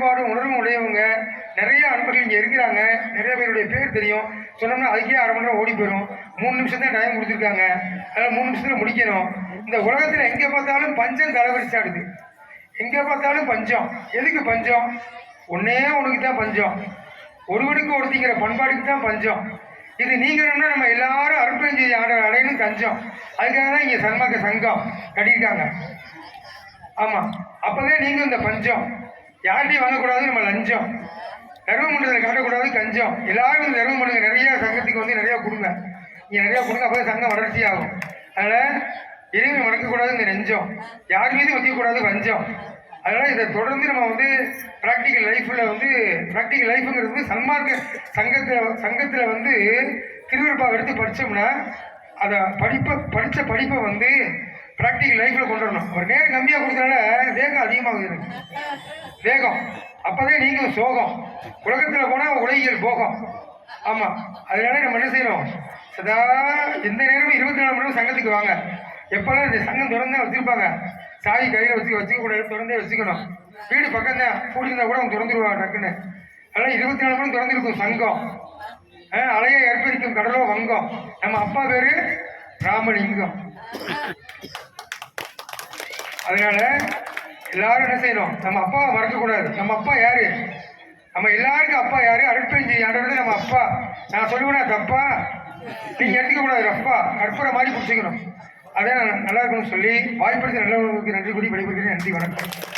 ஈடுபாடும் உணர்வும் உடையவங்க நிறைய அன்பர்கள் இங்கே இருக்கிறாங்க. நிறைய பேருடைய பேர் தெரியும். சொன்னோம்னா அதுக்கே அரை மணி நேரம் ஓடி போயிடும். 3 நிமிஷம் தான் டைம் கொடுத்துருக்காங்க. அதனால் 3 நிமிஷத்தில் முடிக்கணும். இந்த உலகத்தில் எங்கே பார்த்தாலும் பஞ்சம் தலைவரிச்சாடுது. எங்கே பார்த்தாலும் பஞ்சம். எதுக்கு பஞ்சம்? ஒன்னே உனக்கு தான் பஞ்சம். ஒருவனுக்கு ஒருத்திங்கிற பண்பாடுக்கு தான் பஞ்சம். இது நீங்கணும்னா நம்ம எல்லாரும் அருட்பெருஞ்செய்தி ஆண்டவர் அடையணும் கஞ்சம். அதுக்காக தான் இங்கே சன்மார்க்க சங்கம் கட்டியிருக்காங்க. ஆமாம், அப்போதான் நீங்கள் இந்த பஞ்சம் யார்கிட்டையும் வாங்கக்கூடாது. நம்ம லஞ்சம் தர்மம் பண்ணுறதை காட்டக்கூடாது. கஞ்சம் எல்லாரும் தர்மம் பண்ணுங்க. நிறையா சங்கத்துக்கு வந்து நிறையா கொடுங்க. நீங்கள் நிறையா கொடுங்க. அப்போ சங்கம் வளர்ச்சி ஆகும். அதனால் இறைவனை வளர்க்கக்கூடாது. இந்த நெஞ்சம் யார் மீதும் வைக்கக்கூடாது. வஞ்சம். அதனால் இதை தொடர்ந்து நம்ம வந்து ப்ராக்டிக்கல் லைஃப்பில் வந்து ப்ராக்டிக்கல் லைஃப்புங்கிறது சன்மார்க்க சங்கத்தில் வந்து திருவிருப்பாவை எடுத்து படித்தோம்னா அதை படித்த படிப்பை வந்து ப்ராக்டிக்கல் லைஃப்பில் கொண்டு வரணும். ஒரு நேரம் கம்மியாக கொடுத்தனால வேகம் அதிகமாகுது எனக்கு. வேகம் அப்போதான் நீங்கள் சோகம். உலகத்தில் போனால் உலகியல் போகம். ஆமாம், அதனால நம்ம என்ன செய்யணும்? சதா எந்த நேரமும் 24 மணி நேரம் சங்கத்துக்கு வாங்க. எப்போல்லாம் இந்த சங்கம் திறந்தே வச்சுருப்பாங்க. சாய் கையில் வச்சுக்கூடாது. திறந்தே வச்சுக்கணும். வீடு பக்கம் தான் கூட்டியிருந்தா கூட அவங்க திறந்துருவாங்க டக்குன்னு. அதனால் 24 மணி திறந்துருக்கும் சங்கம். அலையை ஏற்படுத்தும் கடலோ வங்கம். நம்ம அப்பா பேர் ராமலிங்கம். அதனால எல்லாரும் என்ன செய்யணும்? நம்ம அப்பாவை மறக்கக்கூடாது. நம்ம அப்பா யாரு? நம்ம எல்லாருக்கும் அப்பா யாரு? அருட்பெருஞ்செய்தி ஆண்டவர் நம்ம அப்பா. நான் சொல்லுவேன்னா தப்பா நீங்கள் எடுத்துக்க கூடாது. அப்பா கற்பூர மாதிரி பிடிச்சிக்கணும். அதான் நல்லா இருக்கணும்னு சொல்லி வாய்ப்படுத்தி நல்லவர்களுக்கு நன்றி கூறி விடைபெறுகிறேன். நன்றி, வணக்கம்.